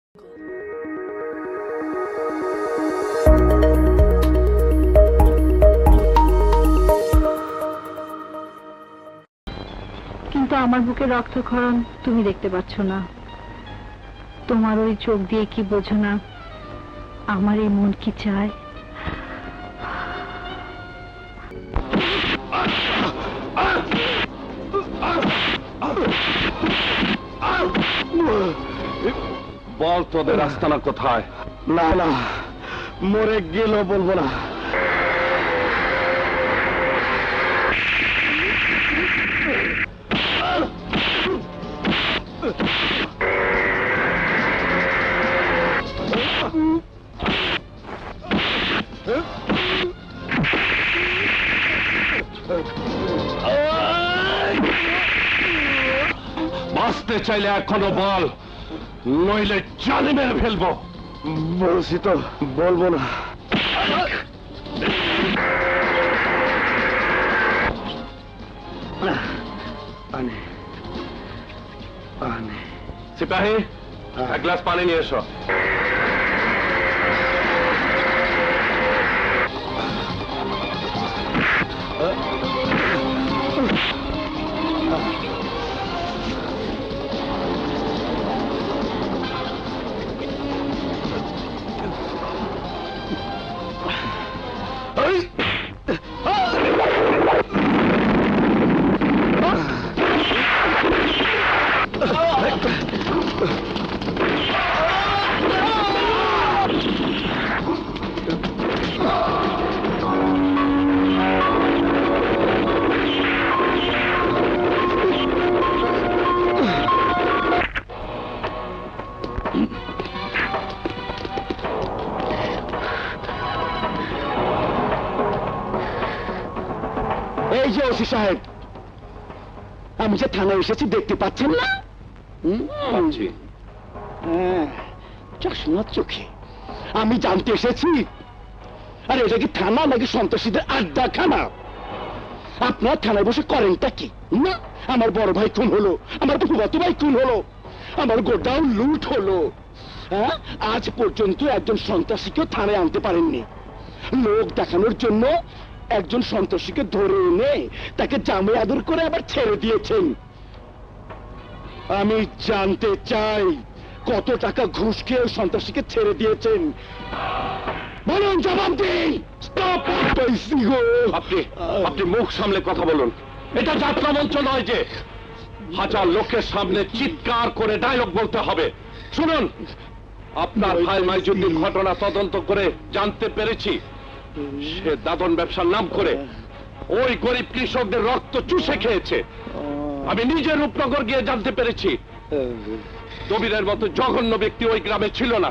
কিন্তু আমার বুকে রক্তক্ষরণ তুমি দেখতে পাচ্ছ না। তোমার ওই চোখ দিয়ে কি বোঝো না আমার এই মন কি চায়? বল তোদের আস্তানা কোথায়? না না, মরে গেল বলবো না। বাঁচতে চাইলে এখনো বল, নইলে জানে মেরে ফেলবো। বলছি তো বলবো না। সিপাহী, এক গ্লাস পানি নিয়ে এসো। এই যে ওসি সাহেব, আমি যে থানায় এসেছি দেখতে পাচ্ছেন না? চশমা চোখে আমি জানতে এসেছি। আরে এটা কি থানা নাকি সন্ত্রাসীদের আড্ডা খানা? আপনার থানায় বসে করেনটা কি? না, আমার বড় ভাই খুন হলো, আমার ফুফাতো ভাই খুন হলো, আমার গোডাউন লুট হলো। হ্যাঁ, আজ পর্যন্ত একজন সন্ত্রাসীকেও থানায় আনতে পারেননি। লোক দেখানোর জন্য একজন সন্ত্রাসীকে ধরে এনে তাকে জামে আদর করে আবার ছেড়ে দিয়েছেন। আমি জানতে চাই কত টাকা ঘুষ খেয়ে সন্ত্রাসীকে ছেড়ে দিয়েছেন? বলুন, জবাব দিন। আপনি মুখ সামলে কথা বলুন। এটা যাত্রা মঞ্চ নয় যে হাজার লোকের সামনে চিৎকার করে ডায়লগ বলতে হবে। শুনুন, আপনার ভাই মাইজুদ্দিন ঘটনা তদন্ত করে জানতে পেরেছি সে দাদন ব্যবসার নাম করে ওই গরিব কৃষকদের রক্ত চুষে খেয়েছে। আমি নিজে রূপনগর গিয়ে জানতে পেরেছি দবিরের মতো জঘন্য ব্যক্তি ওই গ্রামে ছিল না।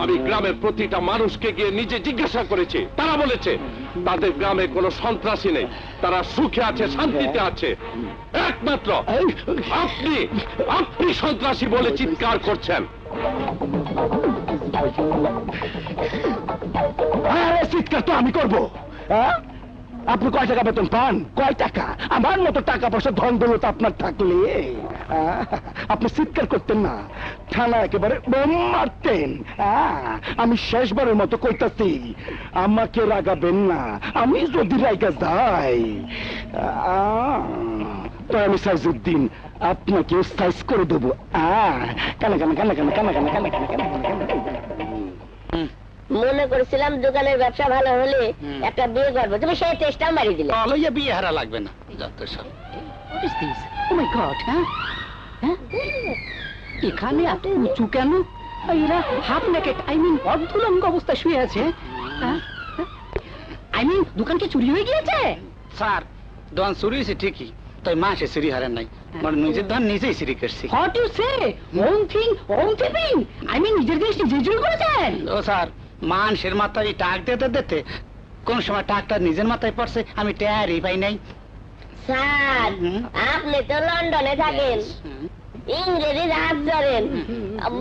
আমি গ্রামের প্রতিটা মানুষকে গিয়ে নিজে জিজ্ঞাসা করেছি, তারা বলেছে তাদের গ্রামে কোনো সন্ত্রাসী নেই, তারা সুখে আছে, শান্তিতে আছে। একমাত্র আপনি সন্ত্রাসী বলে চিৎকার করছেন। চিৎকার তো আমি করবো। আপনি কয় টাকা বেতন পান? কয় টাকা? আমার মতো টাকা পয়সা ধন দৌলত আপনার থাকলে আপনি চিৎকার করতেন না, থানা একেবারে বোম মারতেন। আমি শেষবারের মতো কইতাছি, আমাকে রাগাবেন না। আমি যদি রাগা যাই তো আমি সাইজুদ্দিন আপনাকে সাইজ করে দেবো। কানা কানা কানা কানা কানা কানা কানা কানা কানা। মনে করেছিলাম দোকানের ব্যবসা ভালো হলে একটা বিয়ে করবো, তুমি সেই চেষ্টা মারি দিলে। লইয়া বিয়ে হারা লাগবে না, যত সব। এখানে এত উঁচু কেন? এরা হাফ নেকেট, আই মিন অর্ধলঙ্গ অবস্থায় শুয়ে আছে। আই মিন দোকান কি চুরি হয়ে গিয়েছে? স্যার, দোকান চুরি হয়েছে ঠিকই, তাই মাসে চুরি হারেন নাই। মানে নিজের দোকান নিজেই চুরি করছি। What you say? Own thing own থিপিং, আই মিন নিজের জিনিস নিজে চুরি করেছেন? ও স্যার, মানুষের মাথায় টাক দিতে দিতে কোন সময় টাকটা নিজের মাথায় পড়ছে আমি টেরই পাই নাই। স্যার, আপনি তো লন্ডনে থাকেন, ইংরেজি রাজ ধরেন,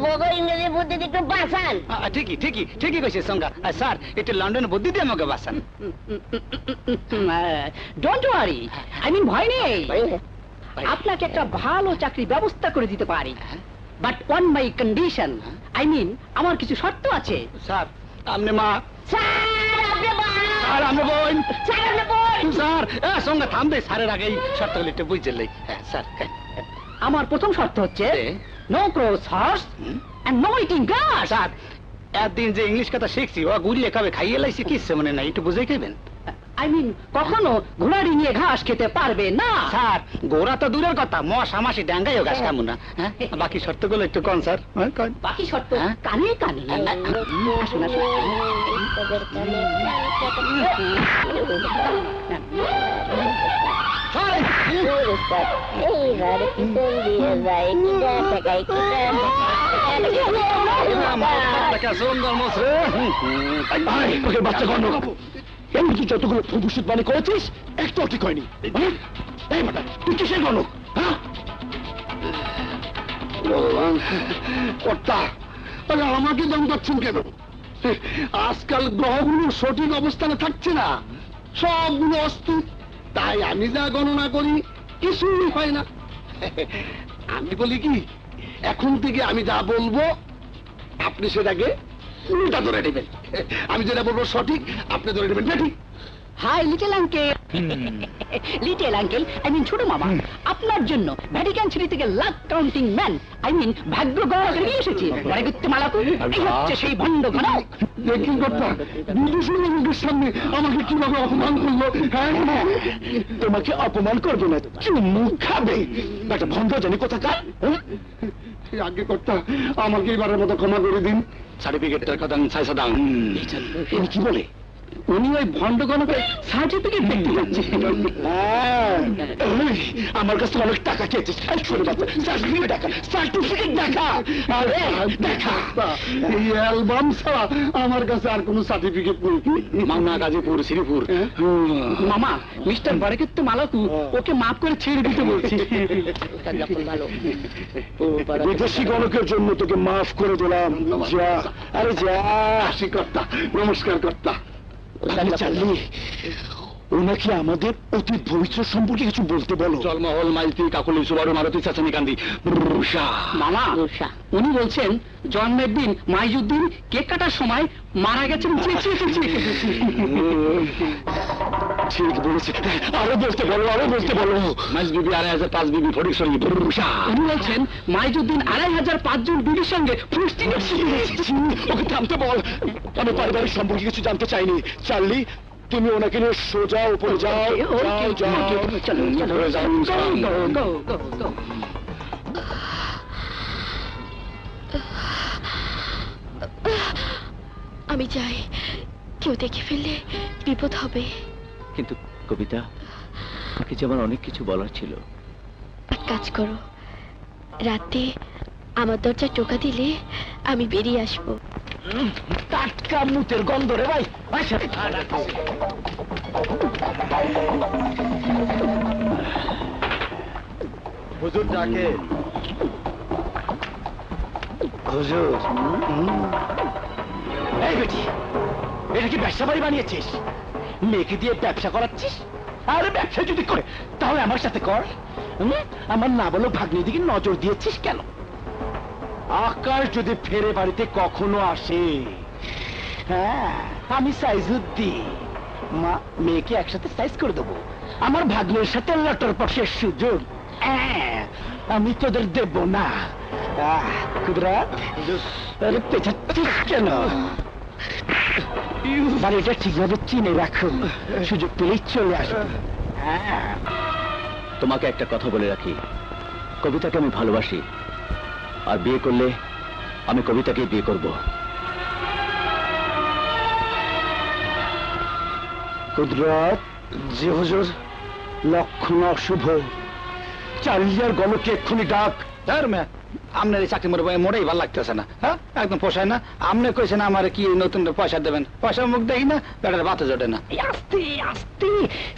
মগো ইংরেজি বুদ্ধি একটু বাঁচান। ঠিকই ঠিকই ঠিকই কইছে সঙ্গা। স্যার, এটা লন্ডনে বুদ্ধি দিয়ে আমাকে বাঁচান। ডোন্ট ওয়ারি, আই মিন ভয় নেই, আপনাকে একটা ভালো চাকরি ব্যবস্থা করে দিতে পারি। But on my condition, I mean আমার কিছু শর্ত আছে। স্যার আপনি মা, স্যার আপনি বোন, আর আমি বোন, স্যার আপনি বোন। স্যার সঙ্গে থাম দে, স্যারের আগেই শর্তগুলো একটু বুঝলেই। হ্যাঁ স্যার। আমার প্রথম শর্ত হচ্ছে no cross horse and no eating grass. Sir একদিন যে ইংলিশ কথা শিখছি ও গুলিয়ে খাবে খাইয়ে লাইছি কিসে মনে নাই, একটু বুঝে খাবেন। আই মিন কখনো ঘোড়ারি নিয়ে ঘাস খেতে পারবে না। স্যার গোড়া তো দূরের কথা, মশা মাসি ডাঙ্গাইও গাছ খামু না। হ্যাঁ বাকি শর্তগুলো একটু কন স্যার। হ্যাঁ, কন। বাকি শর্ত হ্যাঁ? কানে কানে। আসুন আসুন। তোদের কানে এইবার পিছন দিয়ে যাই, কিটা ঠেকাই, সুন্দর মশরে তোকে বাচ্চা গণ্য এমনি তুই যতগুলো ভবিষ্যৎ বাণী করেছিস একটাও ঠিক হয়নি। এই বেটা তুই কিসের গণক? হ্যাঁ কর্তা, তাহলে আমাকে দাম পাচ্ছেন কেন? আজকাল গ্রহগুলো সঠিক অবস্থানে থাকছে না, সবগুলো অস্থির। তাই আমি যা গণনা করি কিছুই হয় না। আমি বলি কি, এখন থেকে আমি যা বলবো আপনি সেটাকে উল্টা ধরে নেবেন। আমি যেটা বলবো সঠিক, আপনি ধরে নেবেন না ঠিক। Hi little uncle, little uncle I mean ছোট মামা, আপনার জন্য ভ্যাটিকান সিটি থেকে luck counting man I mean ভাগ্য গণনা করে নিয়ে এসেছি। মনে করতে মালাকু এই হচ্ছে সেই ভণ্ড গণক। দেখুন কর্তা, বিদেশি লোকের সামনে আমাকে কিভাবে অপমান করলো। হ্যাঁ তোমাকে অপমান করবে না, চুমু খাবে। একটা ভণ্ড জানি কোথাকার। আগে কর্তা, আমাকে এবারের মতো ক্ষমা করে দিন। সার্টিফিকেটের কথা চাইছা দাম। উনি কি বলে? উনি ওই ভণ্ড গণকের সার্টিফিকেট দেখতে যাচ্ছে। আমার কাছে অনেক টাকা খেয়েছিস। সার্টিফিকেট দেখা, সার্টিফিকেট দেখা। আরে দেখা, এই অ্যালবাম ছাড়া আমার কাছে আর কোনো সার্টিফিকেট নেই। মামলা গাজীপুর শ্রীপুর। মামা মিস্টার বারেকিত্ত মালাকু ওকে মাফ করে ছেড়ে দিতে বলছি। বিদেশি গণকের জন্য তোকে মাফ করে দিলাম। যা, আরে যা। আসি কর্তা, নমস্কার কর্তা। চার্লি, ওনাকে আমাদের অতীত ভবিষ্যৎ সম্পর্কে কিছু বলতে বলো। জলমহল মাইতি কাকুলি সুবারু মারুতি চাচানি কান্দি। মামা উনি বলছেন জন্মের দিন মাইজুদ্দিন কেক কাটার সময় মারা গেছেন চেঁচিয়ে চেঁচিয়ে কেঁদেছে। ঠিক বলেছে, আরো বলতে বলো, আরো বলতে বলো। মাইজ বিবি 2505 বিবি ফটিকছড়ি। উনি বলছেন মাইজুদ্দিন 2505 জন বিবির সঙ্গে ফ্রুস্টিং ওকে থামতে বল, আমি পারিবারিক সম্পর্কে কিছু জানতে চাইনি। চার্লি, তুমি ওনাকে নিয়ে সোজা উপরে যাও। যাও যাও, চলো চলো আমি চাই কেউ দেখে ফেললে বিপদ হবে। কিন্তু কবিতা, আমাকে যেমন অনেক কিছু বলার ছিল। এক কাজ করো, রাতে আমার দরজায় টোকা দিলে আমি বেরিয়ে আসবো। টাটকা মুতের গন্ধ রে ভাই। হুজুর ডাকে। হুজুর, এই বেটি, এটা কি ব্যবসা বাড়ি বানিয়েছিস? মেয়েকে দিয়ে ব্যবসা করাচ্ছিস? আরে ব্যবসা যদি করে তাহলে আমার সাথে কর। আমার না বলো ভাগ্নির দিকে নজর দিয়েছিস কেন? আকাশ যদি ফেরে বাড়িতে কখনো আসে, হ্যাঁ আমি সাইজুদ্দিন, মা মেয়েকে একসাথে সাইজ করে দেবো। আমার ভাগ্নের সাথে লটর পটের সুযোগ আমি তোদের দেব না। কুদরাত, আরে পেছাচ্ছিস কেন? বাড়িটা ঠিকভাবে চিনে রাখুন, সুযোগ পেলেই চলে আসুন। তোমাকে একটা কথা বলে রাখি, কবিতাকে আমি ভালোবাসি, আর বিয়ে করলে আমি কবিতাকে বিয়ে করব। কুদরাত, জি হুজুর। লক্ষণ অশুভ। চার্লিয়ার গণকে এক্ষুনি ডাক। আপনার এই চাকরি মোটেই ভালো লাগতেছে না। হ্যাঁ একদম পোষায় না। আপনি কইছেন আমার কি নতুন পয়সা দেবেন, পয়সা মুখ দেখি না, বেটার বাতে জোটে না। আস্তে আস্তে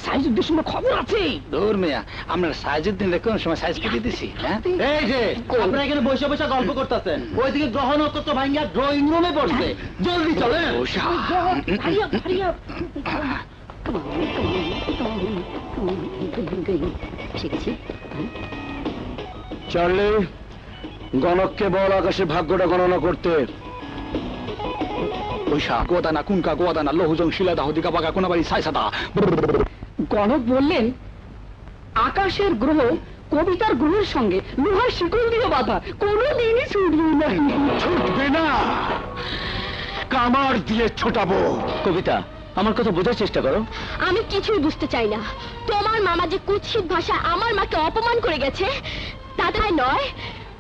সাইজুদ্দিন সঙ্গে খবর আছে। দূর মিয়া, আপনার সাইজুদ্দিন কোন সময় সাইজ কেটে দিছি? হ্যাঁ এই যে আপনারা এখানে বসে বসে গল্প করতেছেন, ওইদিকে গ্রহ নক্ষত্র ভাঙ্গা ড্রয়িং রুমে পড়ছে। জলদি চলেন। চার্লি, গণককে বল আকাশে ভাগ্যটা গণনা করতে। পয়সা গোদানা কুনকা গোদানা লহুজং শিলাদাহ দিকা বাগা কোন বাড়ি সাইসাদা। গণক বললেন আকাশের গ্রহ কবিতার গ্রহের সঙ্গে লোহার শিকল দিয়ে বাঁধা, কোনোদিনই ছুটবে না। ছুটবে না, কামার দিয়ে ছোটাবো। কবিতা, আমার কথা বোঝার চেষ্টা করো। আমি কিছুই বুঝতে চাই না। তোমার মামা যে কুৎসিত ভাষায় আমার মাকে অপমান করে গেছে, তা তাই নয়,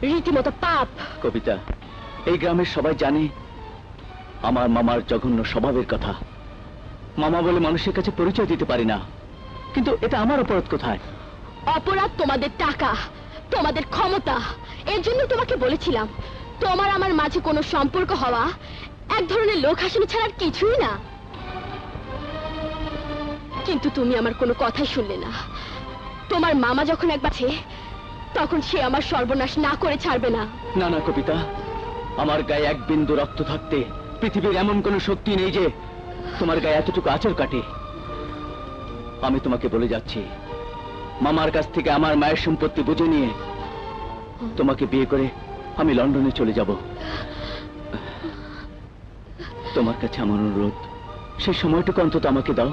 রীতিমতো পাপ। কবিতা, এই গ্রামের সবাই জানে আমার মামার জঘন্য স্বভাবের কথা। মামা বলে মানুষের কাছে পরিচয় দিতে পারি না, কিন্তু এটা আমার অপরাধ কোথায়? অপরাধ তোমাদের টাকা, তোমাদের ক্ষমতা। এর জন্য তোমাকে বলেছিলাম তোমার আমার মাঝে কোনো সম্পর্ক হওয়া এক ধরনের লোক হাসিনি ছাড়া আর কিছুই না। কিন্তু তুমি আমার কোনো কথাই শুনলে না। তোমার মামা যখন একবার আছে, তখন সে আমার সর্বনাশ না করে ছাড়বে না। না না কবিতা, আমার গায়ে এক বিন্দু রক্ত থাকতে পৃথিবীর এমন কোনো শক্তি নেই যে তোমার গায়ে এতটুকু আঁচড় কাটে। আমি তোমাকে বলে যাচ্ছি, মামার কাছ থেকে আমার মায়ের সম্পত্তি বুঝে নিয়ে তোমাকে বিয়ে করে আমি লন্ডনে চলে যাব। তোমার কাছে আমার অনুরোধ, সেই সময়টুকু অন্তত আমাকে দাও।